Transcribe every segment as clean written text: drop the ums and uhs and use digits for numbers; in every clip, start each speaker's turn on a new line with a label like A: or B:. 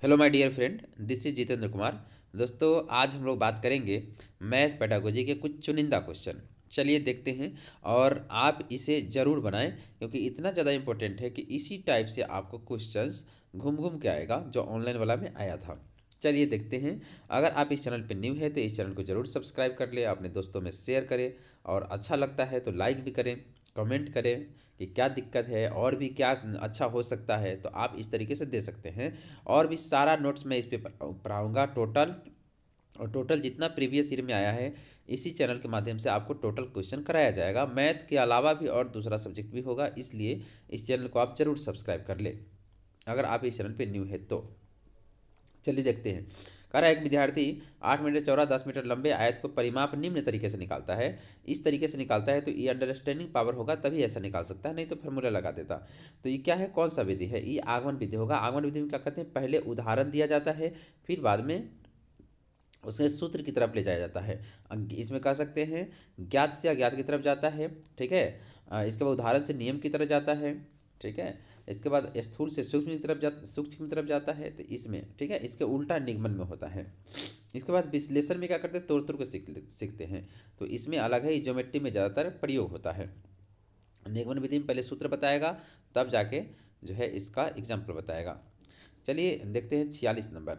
A: Hello my dear friend, this is Jitendra Kumar. दोस्तों, आज हम लोग बात करेंगे मैथ पेडागोजी के कुछ चुनिंदा क्वेश्चन। चलिए देखते हैं। और आप इसे ज़रूर बनाएं क्योंकि इतना ज़्यादा इम्पोर्टेंट है कि इसी टाइप से आपको क्वेश्चंस घूम घूम के आएगा जो ऑनलाइन वाला में आया था। चलिए देखते हैं। अगर आप इस चैनल पर न्यू है तो इस चैनल को ज़रूर सब्सक्राइब कर ले, अपने दोस्तों में शेयर करें और अच्छा लगता है तो लाइक भी करें, कमेंट करें कि क्या दिक्कत है और भी क्या अच्छा हो सकता है, तो आप इस तरीके से दे सकते हैं। और भी सारा नोट्स मैं इस पे पढ़ाऊँगा टोटल। और टोटल जितना प्रीवियस ईयर में आया है इसी चैनल के माध्यम से आपको टोटल क्वेश्चन कराया जाएगा। मैथ के अलावा भी और दूसरा सब्जेक्ट भी होगा, इसलिए इस चैनल को आप ज़रूर सब्सक्राइब कर ले अगर आप इस चैनल पे न्यू है तो। चलिए देखते हैं। कह रहा है एक विद्यार्थी 8 मीटर चौड़ा 10 मीटर लंबे आयत को परिमाप निम्न तरीके से निकालता है। इस तरीके से निकालता है तो ये अंडरस्टैंडिंग पावर होगा तभी ऐसा निकाल सकता है, नहीं तो फार्मूला लगा देता। तो ये क्या है, कौन सा विधि है? ये आगमन विधि होगा। आगमन विधि में क्या कहते हैं, पहले उदाहरण दिया जाता है, फिर बाद में उसके सूत्र की तरफ ले जाया जाता है। इसमें कह सकते हैं ज्ञात से अज्ञात की तरफ जाता है, ठीक है। इसके बाद उदाहरण से नियम की तरफ जाता है, ठीक है। इसके बाद स्थूल से सूक्ष्म की तरफ जाता है, तो इसमें ठीक है, इसके उल्टा निगमन में होता है। इसके बाद विश्लेषण में क्या करते हैं, तोड़ तोड़ के सीखते हैं। तो इसमें अलग है, ज्योमेट्री में ज़्यादातर प्रयोग होता है। निगमन विधि में पहले सूत्र बताएगा, तब जाके जो है इसका एग्जाम्पल बताएगा। चलिए देखते हैं 46 नंबर।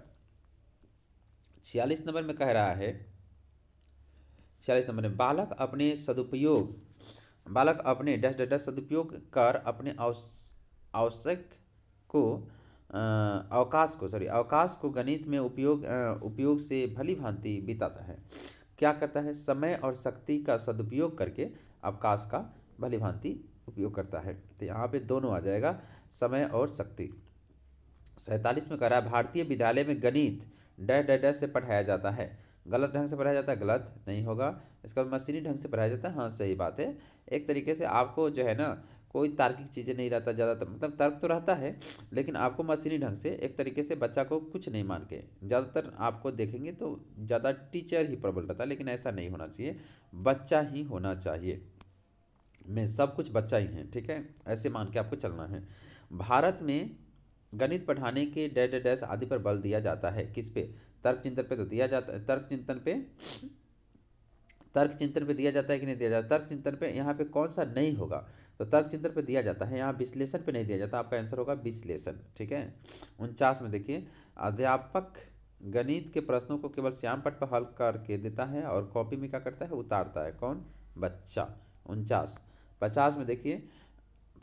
A: 46 नंबर में कह रहा है, 46 नंबर में बालक अपने डैश डैश डैश सदुपयोग कर अपने आवश्यक को अवकाश को गणित में उपयोग से भली भांति बिताता है। क्या करता है, समय और शक्ति का सदुपयोग करके अवकाश का भली भांति उपयोग करता है। तो यहाँ पे दोनों आ जाएगा, समय और शक्ति। 47 में कह रहा है भारतीय विद्यालय में गणित डैश डैश डैश से पढ़ाया जाता है। गलत ढंग से पढ़ाया जाता है, गलत नहीं होगा। इसका मशीनी ढंग से पढ़ाया जाता है, हाँ सही बात है। एक तरीके से आपको जो है ना, कोई तार्किक चीज़ें नहीं रहता ज़्यादातर, मतलब तर्क तो रहता है लेकिन आपको मशीनी ढंग से एक तरीके से बच्चा को कुछ नहीं मान के, ज़्यादातर आपको देखेंगे तो ज़्यादा टीचर ही प्रबल रहता है, लेकिन ऐसा नहीं होना चाहिए। बच्चा ही होना चाहिए, में सब कुछ बच्चा ही है, ठीक है, ऐसे मान के आपको चलना है। भारत में गणित पढ़ाने के डैश डैश डैश आदि पर बल दिया जाता है, किस पे? तर्क चिंतन पे तो दिया जाता है, तर्क चिंतन पे दिया जाता है कि नहीं दिया जाता? तर्क चिंतन पे यहाँ पे कौन सा नहीं होगा, तो तर्क चिंतन पे दिया जाता है। यहाँ विश्लेषण पे नहीं दिया जाता, आपका आंसर होगा विश्लेषण, ठीक है। 49 में देखिए, अध्यापक गणित के प्रश्नों को केवल श्याम पट्ट पर हल करके देता है और कॉपी में क्या करता है, उतारता है। कौन? बच्चा। 49। 50 में देखिए,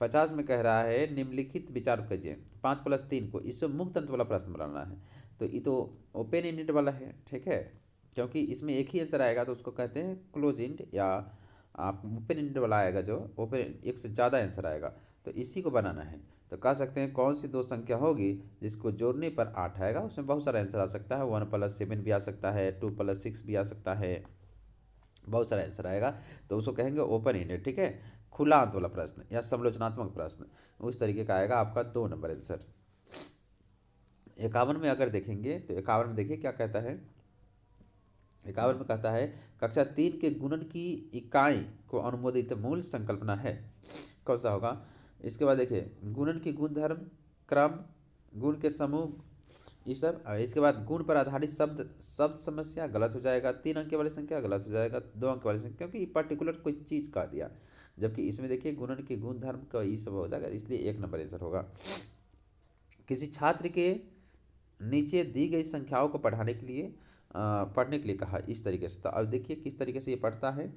A: 50 में कह रहा है निम्नलिखित विचार कीजिए, 5+3 को इससे मुक्त अंत वाला प्रश्न बनाना है। तो ये तो ओपन इंडेड वाला है, ठीक है, क्योंकि इसमें एक ही आंसर आएगा तो उसको कहते हैं क्लोज इंड, या आप ओपन इंडेड वाला आएगा जो ओपन एक से ज़्यादा आंसर आएगा, तो इसी को बनाना है। तो कह सकते हैं कौन सी दो संख्या होगी जिसको जोड़ने पर 8 आएगा। उसमें बहुत सारा आंसर आ सकता है, 1+7 भी आ सकता है, 2+6 भी आ सकता है, बहुत सारा आंसर आएगा। तो उसको कहेंगे ओपन एंडेड, ठीक है, खुला अंत वाला प्रश्न या समालोचनात्मक प्रश्न, उस तरीके का आएगा आपका 2 नंबर आंसर। 51 में अगर देखेंगे तो 51 में देखिए क्या कहता है। 51 में कहता है कक्षा 3 के गुणन की इकाई को अनुमोदित मूल संकल्पना है, कौन सा होगा? इसके बाद देखिए गुणन की गुणधर्म, क्रम, गुण के समूह, ये सब। इसके बाद गुण पर आधारित शब्द शब्द समस्या, गलत हो जाएगा। 3 अंक वाली संख्या गलत हो जाएगा। 2 अंक वाली संख्या, क्योंकि पर्टिकुलर कोई चीज़ कह दिया, जबकि इसमें देखिए गुणन के गुण धर्म का ये सब हो जाएगा, इसलिए 1 नंबर आंसर होगा। किसी छात्र के नीचे दी गई संख्याओं को पढ़ने के लिए कहा, इस तरीके से। तो अब देखिए किस तरीके से ये पढ़ता है।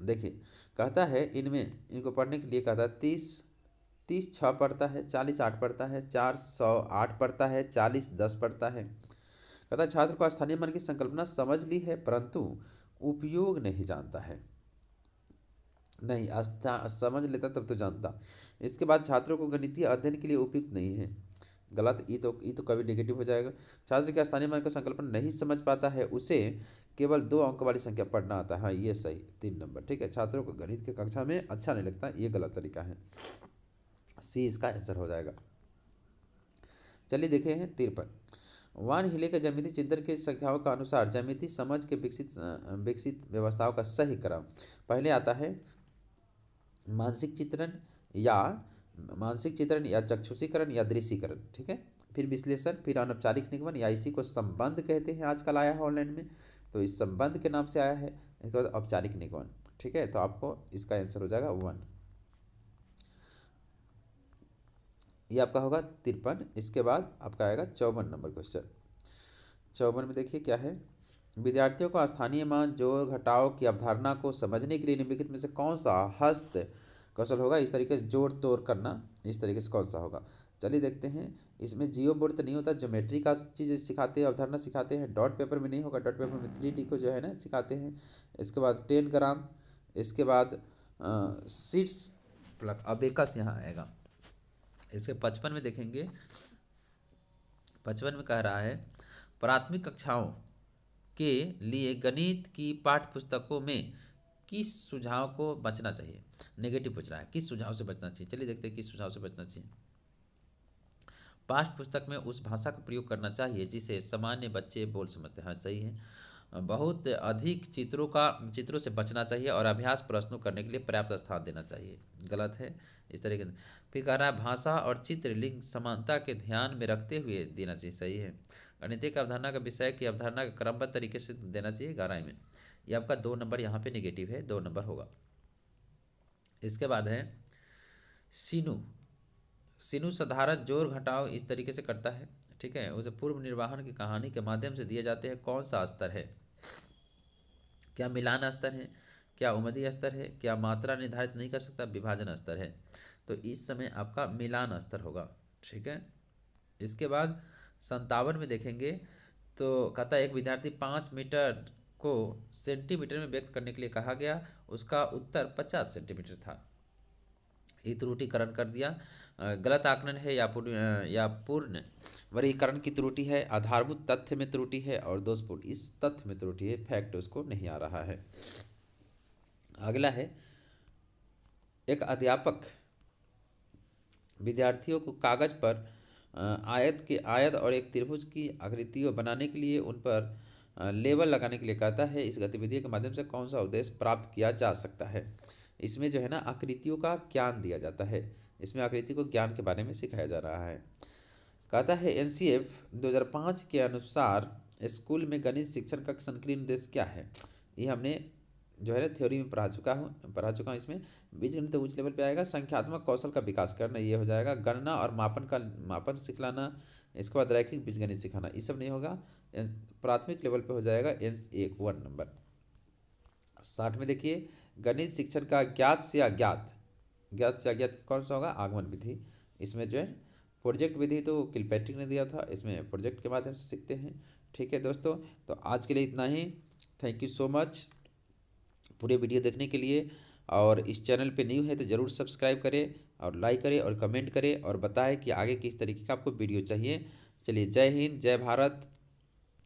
A: देखिए कहता है इनमें इनको पढ़ने के लिए कहता है 30 6 पढ़ता है, 40 8 पढ़ता है, 400 8 पढ़ता है, 40 10 पढ़ता है। कहता है छात्र को स्थानीय मन की संकल्पना समझ ली है परंतु उपयोग नहीं जानता है। नहीं, समझ लेता तब तो जानता। इसके बाद छात्रों को गणितीय अध्ययन के लिए उपयुक्त नहीं है, गलत। ये तो कभी नेगेटिव हो जाएगा। छात्र के स्थानीय मन का संकल्पना नहीं समझ पाता है, उसे केवल 2 अंक वाली संख्या पढ़ना आता है, हाँ ये सही, 3 नंबर, ठीक है। छात्रों को गणित के कक्षा में अच्छा नहीं लगता, ये गलत तरीका है, सी इसका आंसर हो जाएगा। चलिए देखे हैं 53। वान हिले के ज्यामिति चिंतन के संख्याओं का अनुसार ज्यामिति समझ के विकसित व्यवस्थाओं का सही क्रम। पहले आता है मानसिक चित्रण या मानसिक चित्रण या चक्षुषीकरण या दृश्यीकरण, ठीक है। फिर विश्लेषण, फिर अनौपचारिक निगमन या इसी को संबंध कहते हैं, आजकल आया है ऑनलाइन में, तो इस संबंध के नाम से आया है। इसके बाद औपचारिक निगमन, ठीक है। तो आपको इसका आंसर हो जाएगा 1, ये आपका होगा 53। इसके बाद आपका आएगा 54 नंबर क्वेश्चन। 54 में देखिए क्या है, विद्यार्थियों को स्थानीय मान जोड़ घटाव की अवधारणा को समझने के लिए निम्नलिखित में से कौन सा हस्त कौशल होगा। इस तरीके से जोड़ तोड़ करना, इस तरीके से कौन सा होगा। चलिए देखते हैं। इसमें जियो बोर्ड तो नहीं होता, ज्योमेट्री का चीज़ सिखाते हैं, अवधारणा सिखाते हैं। डॉट पेपर में नहीं होगा, डॉट पेपर में 3D को जो है ना सिखाते हैं। इसके बाद 10 ग्राम, इसके बाद सीड्स प्लग अबेकस यहाँ आएगा। इसके 55 में देखेंगे, 55 में कह रहा है प्राथमिक कक्षाओं के लिए गणित की पाठ्य पुस्तकों में किस सुझाव को बचना चाहिए। नेगेटिव पूछ रहा है, किस सुझाव से बचना चाहिए। चलिए देखते हैं किस सुझाव से बचना चाहिए। पाठ्य पुस्तक में उस भाषा का प्रयोग करना चाहिए जिसे सामान्य बच्चे बोल समझते हैं। हाँ सही है। बहुत अधिक चित्रों से बचना चाहिए और अभ्यास प्रश्नों करने के लिए पर्याप्त स्थान देना चाहिए। गलत है इस तरीके से। फिर कह रहा है भाषा और चित्र लिंग समानता के ध्यान में रखते हुए देना चाहिए। सही है। गणितीय अवधारणा का विषय की अवधारणा का क्रमबद्ध तरीके से देना चाहिए। 11 में ये आपका 2 नंबर यहाँ पे नेगेटिव है, 2 नंबर होगा। इसके बाद है सीनू साधारण जोड़ घटाव इस तरीके से करता है, ठीक है। उसे पूर्व निर्वहन की कहानी के माध्यम से दिए जाते हैं। कौन सा स्तर है, क्या मिलान स्तर है, क्या उम्मीदी स्तर है, क्या मात्रा निर्धारित नहीं कर सकता, विभाजन स्तर है। तो इस समय आपका मिलान स्तर होगा, ठीक है। इसके बाद 57 में देखेंगे तो कहता है एक विद्यार्थी 5 मीटर को सेंटीमीटर में व्यक्त करने के लिए कहा गया, उसका उत्तर 50 सेंटीमीटर था। ये त्रुटिकरण कर दिया। गलत आकलन है या पूर्ण वर्गीकरण की त्रुटि है, आधारभूत तथ्य में त्रुटि है और दोषपूर्ण इस तथ्य में त्रुटि है, फैक्ट उसको नहीं आ रहा है। अगला है एक अध्यापक विद्यार्थियों को कागज पर आयत और एक त्रिभुज की आकृतियों बनाने के लिए उन पर लेबल लगाने के लिए कहता है। इस गतिविधि के माध्यम से कौन सा उद्देश्य प्राप्त किया जा सकता है। इसमें जो है ना आकृतियों का ज्ञान दिया जाता है, इसमें आकृति को ज्ञान के बारे में सिखाया जा रहा है। कहता है NCF 2005 के अनुसार स्कूल में गणित शिक्षण का संकीर्ण उद्देश्य क्या है। ये हमने जो है ना थ्योरी में पढ़ा चुका हूँ। इसमें बीजगणित उच्च लेवल पे आएगा। संख्यात्मक कौशल का विकास करना, ये हो जाएगा। गणना और मापन सिखलाना। इसके बाद रैखिक बीजगणित सिखाना, ये सब नहीं होगा। प्राथमिक लेवल पे हो जाएगा 1 नंबर। 60 में देखिए गणित शिक्षण का ज्ञात से अज्ञात कौन सा होगा, आगमन विधि। इसमें जो है प्रोजेक्ट विधि तो किलपैट्रिक ने दिया था, इसमें प्रोजेक्ट के माध्यम से सीखते हैं, ठीक है दोस्तों। तो आज के लिए इतना ही। थैंक यू सो मच पूरे वीडियो देखने के लिए। और इस चैनल पे न्यू है तो ज़रूर सब्सक्राइब करें और लाइक करें और कमेंट करें और बताएं कि आगे किस तरीके का आपको वीडियो चाहिए। चलिए जय हिंद, जय भारत।